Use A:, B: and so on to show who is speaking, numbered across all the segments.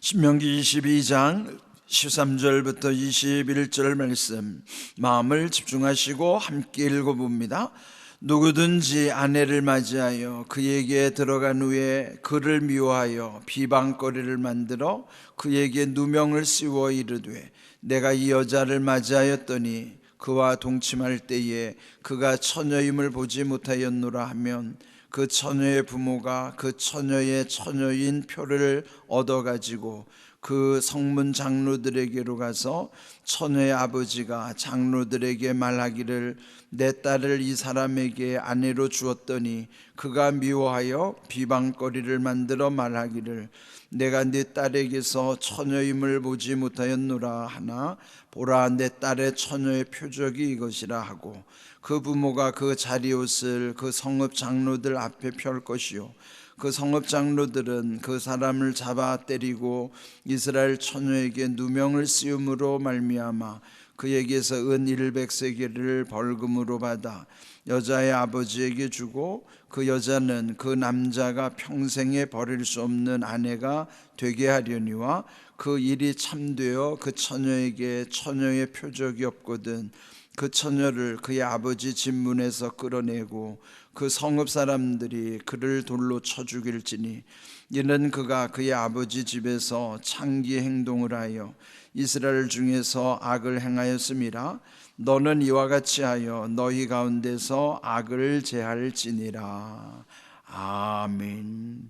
A: 신명기 22장 13절부터 21절 말씀 마음을 집중하시고 함께 읽어봅니다. 누구든지 아내를 맞이하여 그에게 들어간 후에 그를 미워하여 비방거리를 만들어 그에게 누명을 씌워 이르되 내가 이 여자를 맞이하였더니 그와 동침할 때에 그가 처녀임을 보지 못하였노라 하면 그 처녀의 부모가 그 처녀의 처녀인 표를 얻어가지고 그 성문 장로들에게로 가서 처녀의 아버지가 장로들에게 말하기를 내 딸을 이 사람에게 아내로 주었더니 그가 미워하여 비방거리를 만들어 말하기를 내가 네 딸에게서 처녀임을 보지 못하였노라 하나 보라 내 딸의 처녀의 표적이 이것이라 하고 그 부모가 그 자리옷을 그 성읍 장로들 앞에 펼 것이요 그 성읍 장로들은 그 사람을 잡아 때리고 이스라엘 처녀에게 누명을 씌움으로 말미암아 그에게서 은 100세겔을 벌금으로 받아 여자의 아버지에게 주고 그 여자는 그 남자가 평생에 버릴 수 없는 아내가 되게 하려니와 그 일이 참되어 그 처녀에게 처녀의 표적이 없거든 그 처녀를 그의 아버지 집 문에서 끌어내고 그 성읍 사람들이 그를 돌로 쳐 죽일지니 이는 그가 그의 아버지 집에서 창기 행동을 하여 이스라엘 중에서 악을 행하였음이라 너는 이와 같이 하여 너희 가운데서 악을 제할지니라. 아멘.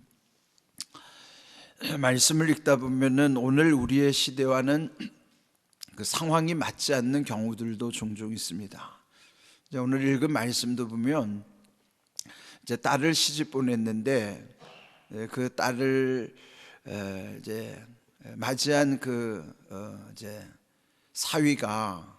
A: 말씀을 읽다 보면은 오늘 우리의 시대와는 그 상황이 맞지 않는 경우들도 종종 있습니다. 오늘 읽은 말씀도 보면 이제 딸을 시집 보냈는데 그 딸을 이제 맞이한 그 이제 사위가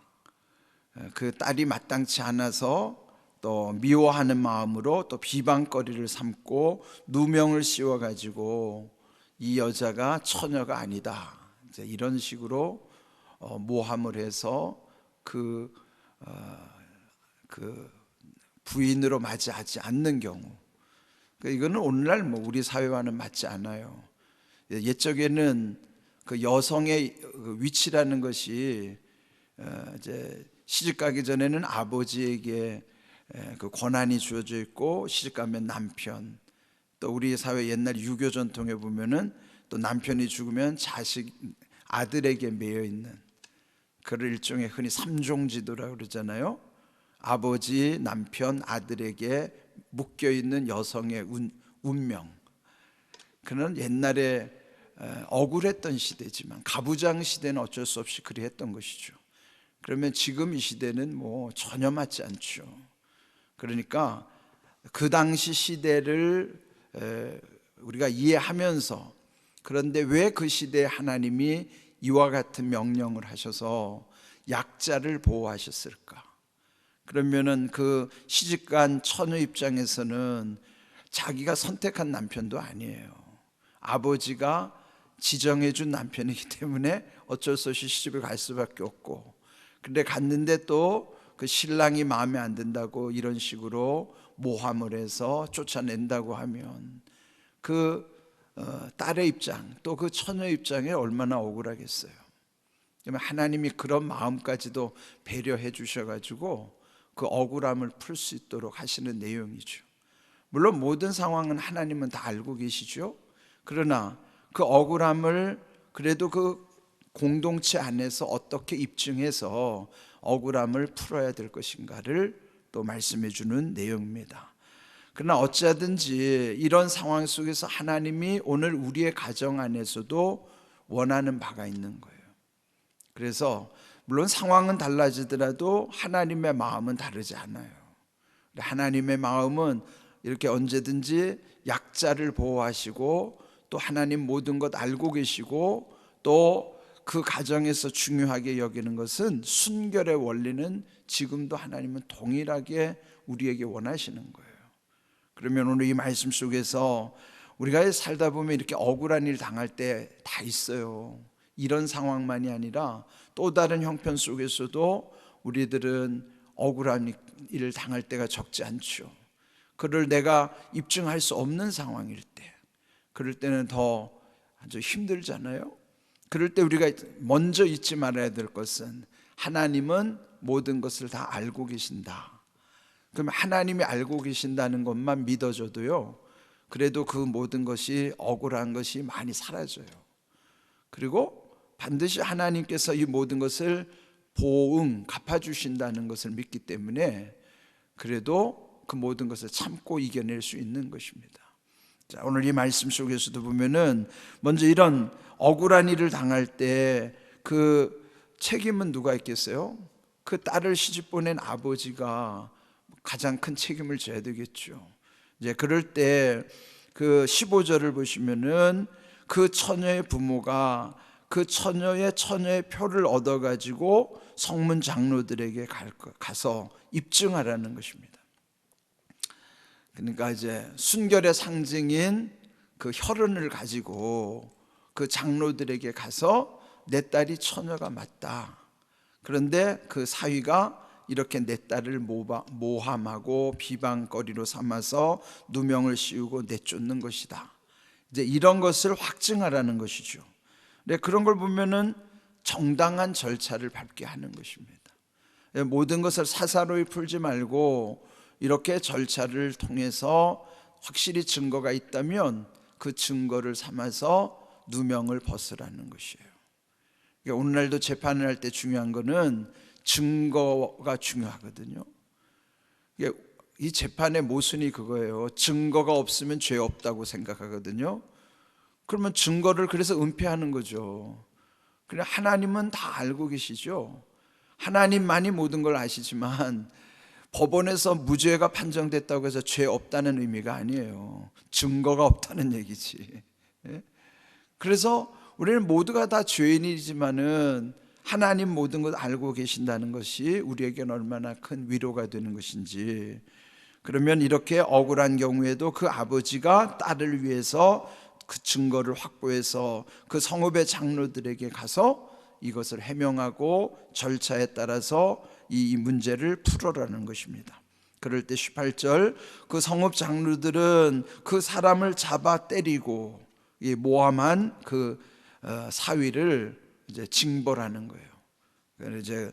A: 그 딸이 마땅치 않아서 또 미워하는 마음으로 또 비방거리를 삼고 누명을 씌워 가지고 이 여자가 처녀가 아니다 이제 이런 식으로 모함을 해서 그 부인으로 맞이하지 않는 경우, 이거는 오늘날 뭐 우리 사회와는 맞지 않아요. 옛적에는 그 여성의 위치라는 것이 이제 시집가기 전에는 아버지에게 그 권한이 주어져 있고 시집가면 남편, 또 우리 사회 옛날 유교 전통에 보면은 또 남편이 죽으면 자식 아들에게 매여 있는 그를 일종의 흔히 삼종지도라고 그러잖아요. 아버지, 남편, 아들에게 묶여있는 여성의 운명. 그는 옛날에 억울했던 시대지만 가부장 시대는 어쩔 수 없이 그리 했던 것이죠. 그러면 지금 이 시대는 뭐 전혀 맞지 않죠. 그러니까 그 당시 시대를 우리가 이해하면서 그런데 왜 그 시대에 하나님이 이와 같은 명령을 하셔서 약자를 보호하셨을까? 그러면은 그 시집간 처녀 입장에서는 자기가 선택한 남편도 아니에요. 아버지가 지정해 준 남편이기 때문에 어쩔 수 없이 시집을 갈 수밖에 없고, 근데 갔는데 또 그 신랑이 마음에 안 든다고 이런 식으로 모함을 해서 쫓아낸다고 하면 그 딸의 입장 또 그 처녀 입장에 얼마나 억울하겠어요. 하나님이 그런 마음까지도 배려해 주셔가지고 그 억울함을 풀 수 있도록 하시는 내용이죠. 물론 모든 상황은 하나님은 다 알고 계시죠. 그러나 그 억울함을 그래도 그 공동체 안에서 어떻게 입증해서 억울함을 풀어야 될 것인가를 또 말씀해 주는 내용입니다. 그러나 어찌하든지 이런 상황 속에서 하나님이 오늘 우리의 가정 안에서도 원하는 바가 있는 거예요. 그래서 물론 상황은 달라지더라도 하나님의 마음은 다르지 않아요. 하나님의 마음은 이렇게 언제든지 약자를 보호하시고 또 하나님 모든 것 알고 계시고 또 그 가정에서 중요하게 여기는 것은 순결의 원리는 지금도 하나님은 동일하게 우리에게 원하시는 거예요. 그러면 오늘 이 말씀 속에서 우리가 살다 보면 이렇게 억울한 일 당할 때 다 있어요. 이런 상황만이 아니라 또 다른 형편 속에서도 우리들은 억울한 일을 당할 때가 적지 않죠. 그를 내가 입증할 수 없는 상황일 때, 그럴 때는 더 아주 힘들잖아요. 그럴 때 우리가 먼저 잊지 말아야 될 것은 하나님은 모든 것을 다 알고 계신다. 그럼 하나님이 알고 계신다는 것만 믿어줘도요, 그래도 그 모든 것이 억울한 것이 많이 사라져요. 그리고 반드시 하나님께서 이 모든 것을 갚아주신다는 것을 믿기 때문에 그래도 그 모든 것을 참고 이겨낼 수 있는 것입니다. 자, 오늘 이 말씀 속에서도 보면은 먼저 이런 억울한 일을 당할 때 그 책임은 누가 있겠어요? 그 딸을 시집 보낸 아버지가 가장 큰 책임을 져야 되겠죠. 이제 그럴 때 그 15절을 보시면은 그 처녀의 부모가 그 처녀의 표를 얻어가지고 성문 장로들에게 가서 입증하라는 것입니다. 그러니까 이제 순결의 상징인 그 혈흔을 가지고 그 장로들에게 가서 내 딸이 처녀가 맞다. 그런데 그 사위가 이렇게 내 딸을 모함하고 비방거리로 삼아서 누명을 씌우고 내쫓는 것이다. 이제 이런 것을 확증하라는 것이죠. 근데 그런 걸 보면은 정당한 절차를 밟게 하는 것입니다. 모든 것을 사사로이 풀지 말고 이렇게 절차를 통해서 확실히 증거가 있다면 그 증거를 삼아서 누명을 벗으라는 것이에요. 그러니까 오늘날도 재판을 할 때 중요한 거는 증거가 중요하거든요. 이 재판의 모순이 그거예요. 증거가 없으면 죄 없다고 생각하거든요. 그러면 증거를 그래서 은폐하는 거죠. 그래, 하나님은 다 알고 계시죠. 하나님만이 모든 걸 아시지만 법원에서 무죄가 판정됐다고 해서 죄 없다는 의미가 아니에요. 증거가 없다는 얘기지. 그래서 우리는 모두가 다 죄인이지만은 하나님 모든 걸 알고 계신다는 것이 우리에게는 얼마나 큰 위로가 되는 것인지. 그러면 이렇게 억울한 경우에도 그 아버지가 딸을 위해서 그 증거를 확보해서 그 성읍의 장로들에게 가서 이것을 해명하고 절차에 따라서 이 문제를 풀어라는 것입니다. 그럴 때 18절, 그 성읍 장로들은 그 사람을 잡아 때리고 이 모함한 그 사위를 이제 징벌하는 거예요. 그래서 이제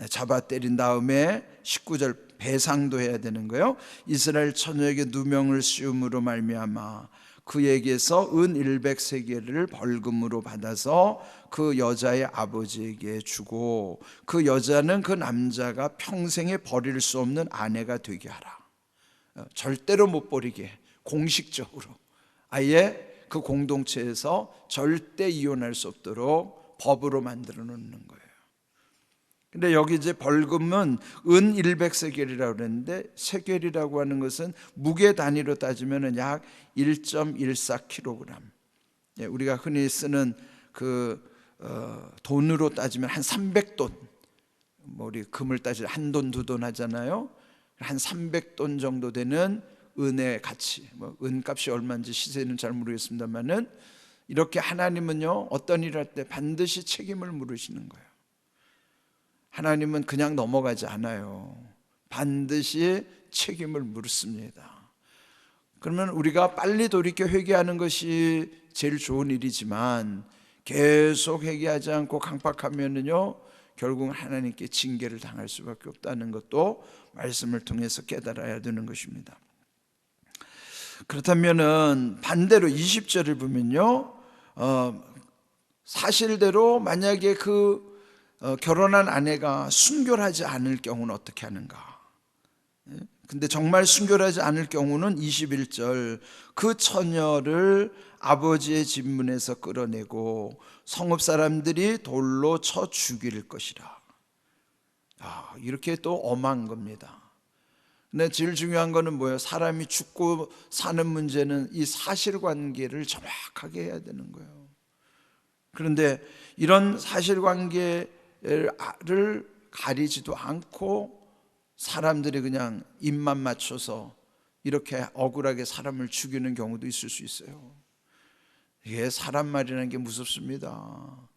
A: 잡아 때린 다음에 19절 배상도 해야 되는 거예요. 이스라엘 처녀에게 누명을 씌움으로 말미암아 그에게서 은 100세겔을 벌금으로 받아서 그 여자의 아버지에게 주고 그 여자는 그 남자가 평생에 버릴 수 없는 아내가 되게 하라. 절대로 못 버리게, 공식적으로 아예 그 공동체에서 절대 이혼할 수 없도록 법으로 만들어 놓는 거예요. 근데 여기 이제 벌금은 은 100세겔이라고 그랬는데, 세겔이라고 하는 것은 무게 단위로 따지면 약 1.14kg. 우리가 흔히 쓰는 그 돈으로 따지면 한 300돈. 우리 금을 따지면 한 돈, 두 돈 하잖아요. 한 300돈 정도 되는 은의 가치, 은값이 얼마인지 시세는 잘 모르겠습니다만은 이렇게 하나님은요, 어떤 일을 할 때 반드시 책임을 물으시는 거예요. 하나님은 그냥 넘어가지 않아요. 반드시 책임을 물습니다. 그러면 우리가 빨리 돌이켜 회개하는 것이 제일 좋은 일이지만 계속 회개하지 않고 강박하면은요, 결국 하나님께 징계를 당할 수밖에 없다는 것도 말씀을 통해서 깨달아야 되는 것입니다. 그렇다면은 반대로 20절을 보면요, 사실대로 만약에 그 결혼한 아내가 순결하지 않을 경우는 어떻게 하는가? 근데 정말 순결하지 않을 경우는 21절, 그 처녀를 아버지의 집 문에서 끌어내고 성읍 사람들이 돌로 쳐 죽일 것이라. 이렇게 또 엄한 겁니다. 근데 제일 중요한 거는 뭐예요? 사람이 죽고 사는 문제는 이 사실관계를 정확하게 해야 되는 거예요. 그런데 이런 사실관계를 가리지도 않고 사람들이 그냥 입만 맞춰서 이렇게 억울하게 사람을 죽이는 경우도 있을 수 있어요. 이게 사람 말이라는 게 무섭습니다.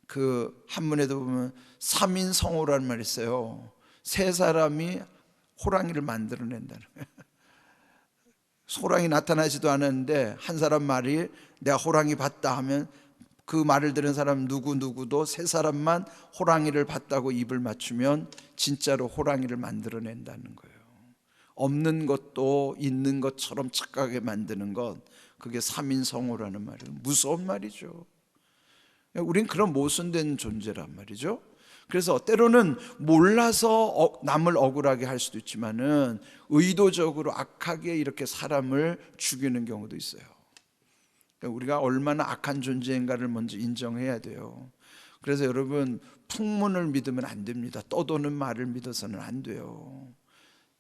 A: 그 한문에도 보면 3인 성호라는 말이 있어요. 세 사람이 호랑이를 만들어낸다는 거예요. 호랑이 나타나지도 않았는데 한 사람 말이 내가 호랑이 봤다 하면 그 말을 들은 사람 누구도 세 사람만 호랑이를 봤다고 입을 맞추면 진짜로 호랑이를 만들어낸다는 거예요. 없는 것도 있는 것처럼 착각하게 만드는 것, 그게 삼인성호라는 말이에요. 무서운 말이죠. 우린 그런 모순된 존재란 말이죠. 그래서 때로는 몰라서 남을 억울하게 할 수도 있지만은 의도적으로 악하게 이렇게 사람을 죽이는 경우도 있어요. 우리가 얼마나 악한 존재인가를 먼저 인정해야 돼요. 그래서 여러분, 풍문을 믿으면 안 됩니다. 떠도는 말을 믿어서는 안 돼요.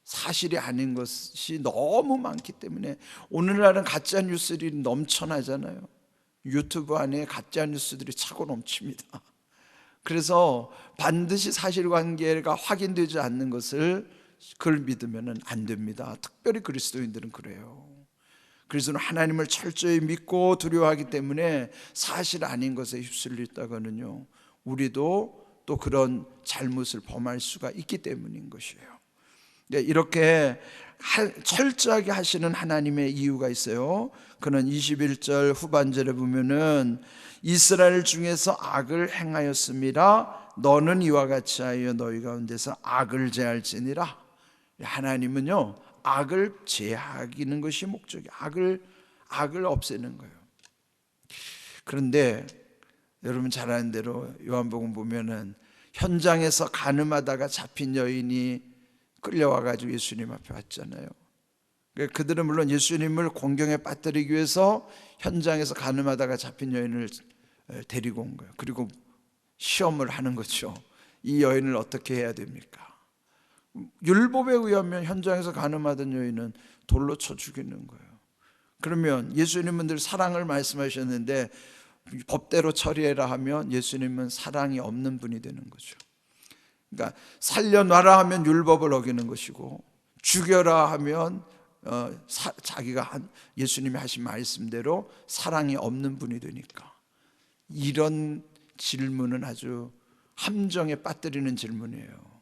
A: 사실이 아닌 것이 너무 많기 때문에 오늘날은 가짜 뉴스들이 넘쳐나잖아요. 유튜브 안에 가짜 뉴스들이 차고 넘칩니다. 그래서 반드시 사실관계가 확인되지 않는 것을 그걸 믿으면 안 됩니다. 특별히 그리스도인들은 그래요. 그리스도는 하나님을 철저히 믿고 두려워하기 때문에 사실 아닌 것에 휩쓸렸다가는요, 우리도 또 그런 잘못을 범할 수가 있기 때문인 것이에요. 이렇게 철저하게 하시는 하나님의 이유가 있어요. 그는 21절 후반절에 보면은 이스라엘 중에서 악을 행하였습니다. 너는 이와 같이 하여 너희 가운데서 악을 제할지니라. 하나님은요, 악을 제하기는 것이 목적이에요. 악을 없애는 거예요. 그런데 여러분 잘 아는 대로 요한복음 보면은 현장에서 간음하다가 잡힌 여인이 끌려와가지고 예수님 앞에 왔잖아요. 그들은 물론 예수님을 공경에 빠뜨리기 위해서 현장에서 간음하다가 잡힌 여인을 데리고 온 거예요. 그리고 시험을 하는 거죠. 이 여인을 어떻게 해야 됩니까? 율법에 의하면 현장에서 간음하던 여인은 돌로 쳐 죽이는 거예요. 그러면 예수님은 늘 사랑을 말씀하셨는데 법대로 처리해라 하면 예수님은 사랑이 없는 분이 되는 거죠. 그러니까 살려놔라 하면 율법을 어기는 것이고, 죽여라 하면 자기가 예수님이 하신 말씀대로 사랑이 없는 분이 되니까, 이런 질문은 아주 함정에 빠뜨리는 질문이에요.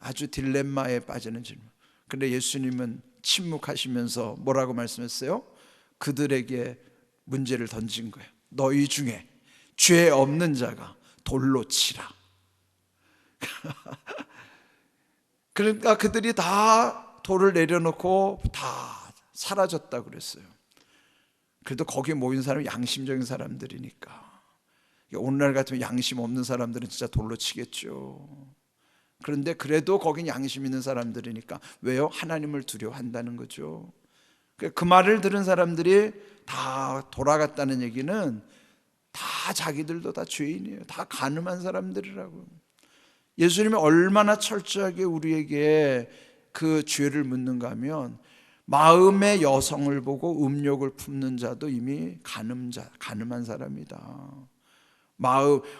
A: 아주 딜레마에 빠지는 질문. 그런데 예수님은 침묵하시면서 뭐라고 말씀했어요? 그들에게 문제를 던진 거예요. 너희 중에 죄 없는 자가 돌로 치라. 그러니까 그들이 다 돌을 내려놓고 다 사라졌다고 그랬어요. 그래도 거기에 모인 사람이 양심적인 사람들이니까, 오늘날 같으면 양심 없는 사람들은 진짜 돌로 치겠죠. 그런데 그래도 거긴 양심 있는 사람들이니까, 왜요? 하나님을 두려워한다는 거죠. 그 말을 들은 사람들이 다 돌아갔다는 얘기는 다 자기들도 다 죄인이에요. 다 간음한 사람들이라고. 예수님이 얼마나 철저하게 우리에게 그 죄를 묻는가 하면, 마음의 여성을 보고 음욕을 품는 자도 이미 간음한 사람이다.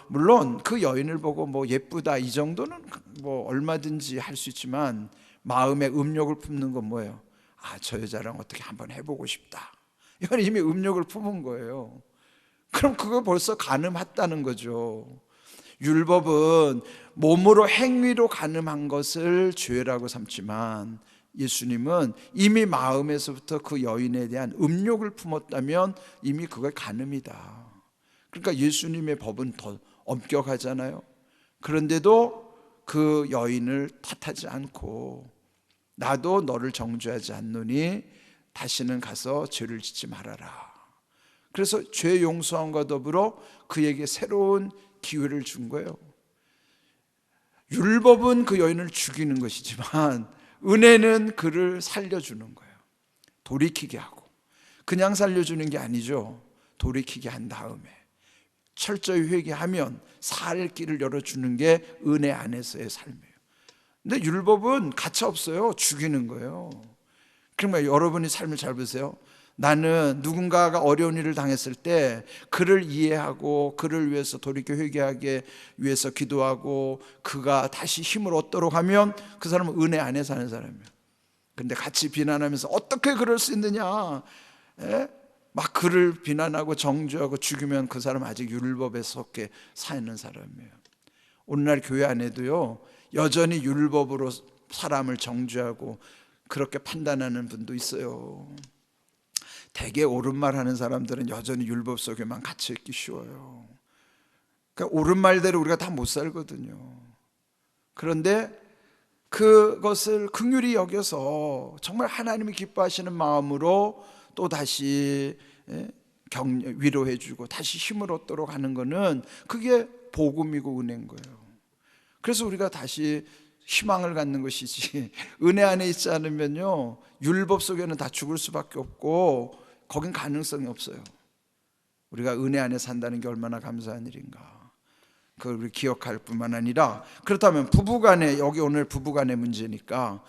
A: 물론 그 여인을 보고 뭐 예쁘다 이 정도는 뭐 얼마든지 할 수 있지만, 마음의 음욕을 품는 건 뭐예요? 저 여자랑 어떻게 한번 해보고 싶다. 이건 이미 음욕을 품은 거예요. 그럼 그거 벌써 간음했다는 거죠. 율법은 몸으로 행위로 간음한 것을 죄라고 삼지만, 예수님은 이미 마음에서부터 그 여인에 대한 음욕을 품었다면 이미 그걸 간음이다. 그러니까 예수님의 법은 더 엄격하잖아요. 그런데도 그 여인을 탓하지 않고, 나도 너를 정죄하지 않노니 다시는 가서 죄를 짓지 말아라. 그래서 죄 용서함과 더불어 그에게 새로운 기회를 준 거예요. 율법은 그 여인을 죽이는 것이지만 은혜는 그를 살려주는 거예요. 돌이키게 하고. 그냥 살려주는 게 아니죠. 돌이키게 한 다음에 철저히 회개하면 살 길을 열어주는 게 은혜 안에서의 삶이에요. 근데 율법은 가차 없어요. 죽이는 거예요. 그러니까 여러분이 삶을 잘 보세요. 나는 누군가가 어려운 일을 당했을 때 그를 이해하고 그를 위해서 돌이켜 회개하게 위해서 기도하고 그가 다시 힘을 얻도록 하면 그 사람은 은혜 안에 사는 사람이에요. 근데 같이 비난하면서 어떻게 그럴 수 있느냐, 막 그를 비난하고 정죄하고 죽이면 그 사람은 아직 율법에 속해 사는 사람이에요. 오늘날 교회 안에도요, 여전히 율법으로 사람을 정죄하고 그렇게 판단하는 분도 있어요. 되게 옳은 말 하는 사람들은 여전히 율법 속에만 갇혀 있기 쉬워요. 그러니까 옳은 말대로 우리가 다 못 살거든요. 그런데 그것을 긍휼히 여겨서 정말 하나님이 기뻐하시는 마음으로 또 다시 위로해 주고 다시 힘을 얻도록 하는 거는 그게 복음이고 은혜인 거예요. 그래서 우리가 다시 희망을 갖는 것이지, 은혜 안에 있지 않으면요 율법 속에는 다 죽을 수밖에 없고 거긴 가능성이 없어요. 우리가 은혜 안에 산다는 게 얼마나 감사한 일인가, 그걸 우리 기억할 뿐만 아니라, 그렇다면 부부간에, 여기 오늘 부부간의 문제니까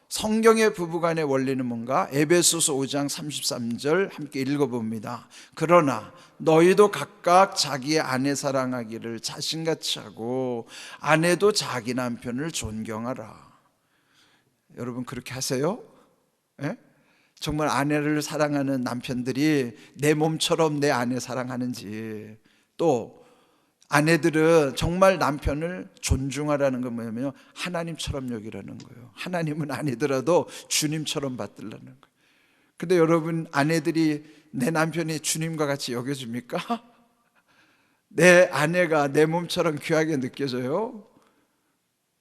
A: 성경의 부부간의 원리는 뭔가? 에베소서 5장 33절 함께 읽어봅니다. 그러나 너희도 각각 자기의 아내 사랑하기를 자신같이 하고 아내도 자기 남편을 존경하라. 여러분 그렇게 하세요? 예? 정말 아내를 사랑하는 남편들이 내 몸처럼 내 아내 사랑하는지, 또 아내들은 정말 남편을 존중하라는 건 뭐냐면 하나님처럼 여기라는 거예요. 하나님은 아니더라도 주님처럼 받들라는 거예요. 근데 여러분, 아내들이 내 남편이 주님과 같이 여겨줍니까? 내 아내가 내 몸처럼 귀하게 느껴져요?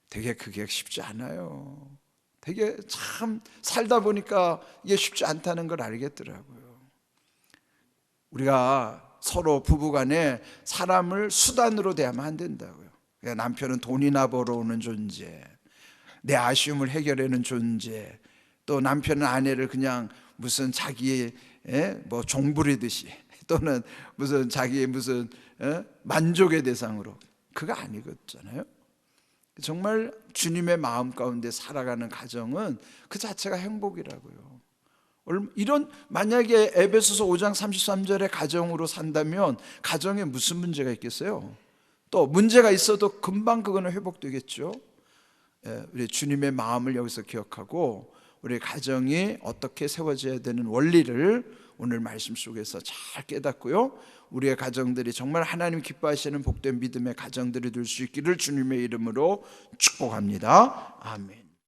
A: 되게 그게 쉽지 않아요. 되게 참 살다 보니까 이게 쉽지 않다는 걸 알겠더라고요. 우리가 서로 부부간에 사람을 수단으로 대하면 안 된다고요. 남편은 돈이나 벌어오는 존재, 내 아쉬움을 해결하는 존재, 또 남편은 아내를 그냥 무슨 자기의 뭐 종부리듯이, 또는 무슨 자기의 무슨 만족의 대상으로, 그거 아니겠잖아요. 정말 주님의 마음 가운데 살아가는 가정은 그 자체가 행복이라고요. 이런, 만약에 에베소서 5장 33절의 가정으로 산다면 가정에 무슨 문제가 있겠어요? 또 문제가 있어도 금방 그거는 회복되겠죠. 우리 주님의 마음을 여기서 기억하고 우리 가정이 어떻게 세워져야 되는 원리를 오늘 말씀 속에서 잘 깨닫고요, 우리의 가정들이 정말 하나님 기뻐하시는 복된 믿음의 가정들이 될 수 있기를 주님의 이름으로 축복합니다. 아멘.